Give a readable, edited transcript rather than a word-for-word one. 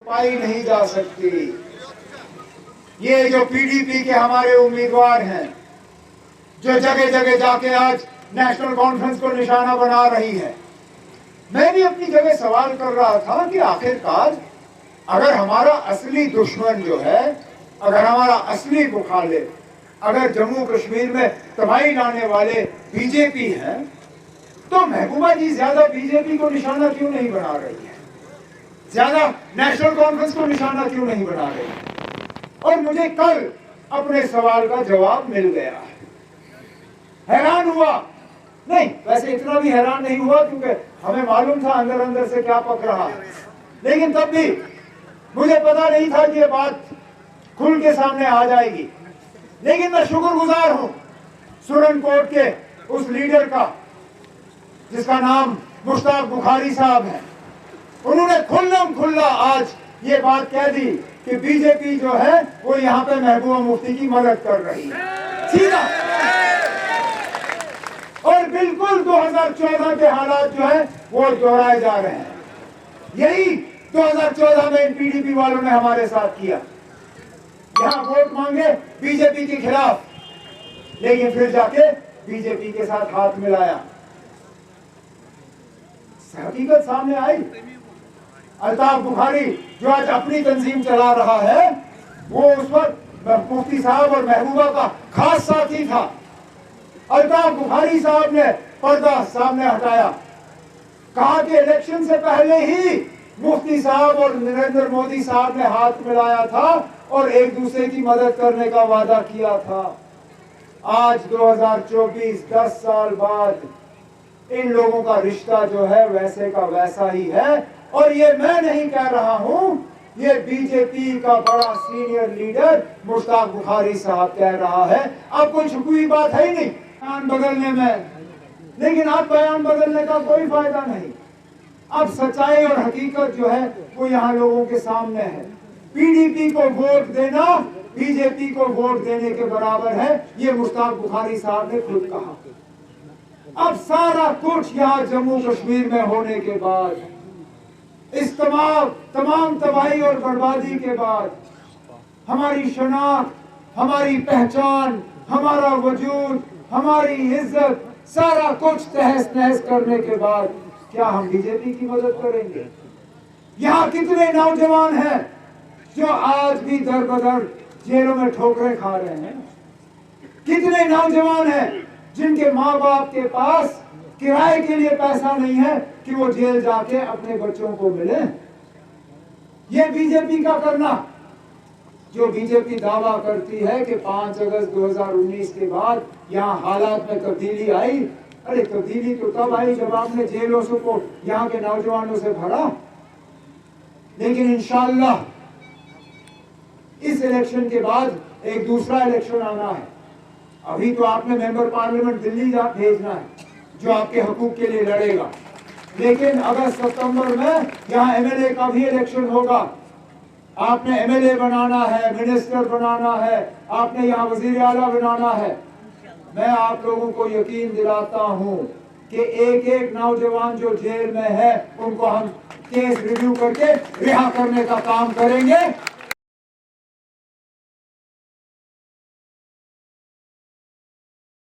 पाई नहीं जा सकती। ये जो पीडीपी के हमारे उम्मीदवार हैं, जो जगह जगह जाके आज नेशनल कॉन्फ्रेंस को निशाना बना रही है, मैं भी अपनी जगह सवाल कर रहा था कि आखिरकार अगर हमारा असली दुश्मन जो है, अगर हमारा असली मुखालिफ, अगर जम्मू कश्मीर में तबाही लाने वाले बीजेपी हैं, तो महबूबा जी ज्यादा बीजेपी को निशाना क्यों नहीं बना रही है, ज्यादा नेशनल कॉन्फ्रेंस को निशाना क्यों नहीं बना रही है? और मुझे कल अपने सवाल का जवाब मिल गया। हैरान हुआ नहीं, वैसे इतना भी हैरान नहीं हुआ क्योंकि हमें मालूम था अंदर अंदर से क्या पक रहा है, लेकिन तब भी मुझे पता नहीं था कि ये बात खुल के सामने आ जाएगी। लेकिन मैं शुक्रगुजार हूं सुरन कोट के उस लीडर का जिसका नाम मुश्ताक बुखारी साहब है। उन्होंने खुल्लम खुल्ला आज ये बात कह दी कि बीजेपी जो है वो यहाँ पे महबूबा मुफ्ती की मदद कर रही है, सीधा। और बिल्कुल 2014 के हालात जो है वो दोहराए जा रहे हैं। यही 2014 में इन पीडीपी वालों ने हमारे साथ किया, यहाँ वोट मांगे बीजेपी के खिलाफ, लेकिन फिर जाके बीजेपी के साथ हाथ मिलाया। हकीकत सामने आई। अल्ताफ बुखारी जो आज अपनी तंजीम चला रहा है, वो उस वक्त मुफ्ती साहब और महबूबा का खास साथी था। अल्ताफ बुखारी साहब ने पर्दा सामने हटाया, कहा कि इलेक्शन से पहले ही मुफ्ती साहब और नरेंद्र मोदी साहब ने हाथ मिलाया था और एक दूसरे की मदद करने का वादा किया था। आज 2024 10 साल बाद इन लोगों का रिश्ता जो है वैसे का वैसा ही है। और ये मैं नहीं कह रहा हूं, ये बीजेपी का बड़ा सीनियर लीडर मुश्ताक बुखारी साहब कह रहा है। अब कोई छुपी बात है ही नहीं बयान बदलने में, लेकिन अब बयान बदलने का कोई फायदा नहीं। अब सच्चाई और हकीकत जो है वो यहाँ लोगों के सामने है। पीडीपी को वोट देना बीजेपी को वोट देने के बराबर है, ये मुश्ताक बुखारी साहब ने खुद कहा। अब सारा कुछ यहाँ जम्मू कश्मीर में होने के बाद, इस तमाम तबाही और बर्बादी के बाद, हमारी शनाख्त, हमारी पहचान, हमारा वजूद, हमारी इज्जत, सारा कुछ तहस नहस करने के बाद क्या हम बीजेपी की मदद करेंगे? यहाँ कितने नौजवान हैं जो आज भी दर बदर जेलों में ठोकरें खा रहे हैं? कितने नौजवान हैं जिनके माँ बाप के पास किराए के लिए पैसा नहीं है कि वो जेल जाके अपने बच्चों को मिले? ये बीजेपी का करना, जो बीजेपी दावा करती है कि 5 अगस्त 2019 के बाद यहाँ हालात में तब्दीली आई। अरे तब्दीली तो तब आई जब आपने जेलों से को यहाँ के नौजवानों से भरा। लेकिन इंशाअल्लाह इस इलेक्शन के बाद एक दूसरा इलेक्शन आना है। अभी तो आपने मेंबर पार्लियामेंट दिल्ली भेजना है जो आपके हकूक के लिए लड़ेगा, लेकिन अगस्त सितंबर में यहाँ एमएलए का भी इलेक्शन होगा। आपने एमएलए बनाना है, मिनिस्टर बनाना है, आपने यहाँ वजीर आला बनाना है। मैं आप लोगों को यकीन दिलाता हूँ कि एक एक नौजवान जो जेल में है उनको हम केस रिव्यू करके रिहा करने का काम करेंगे।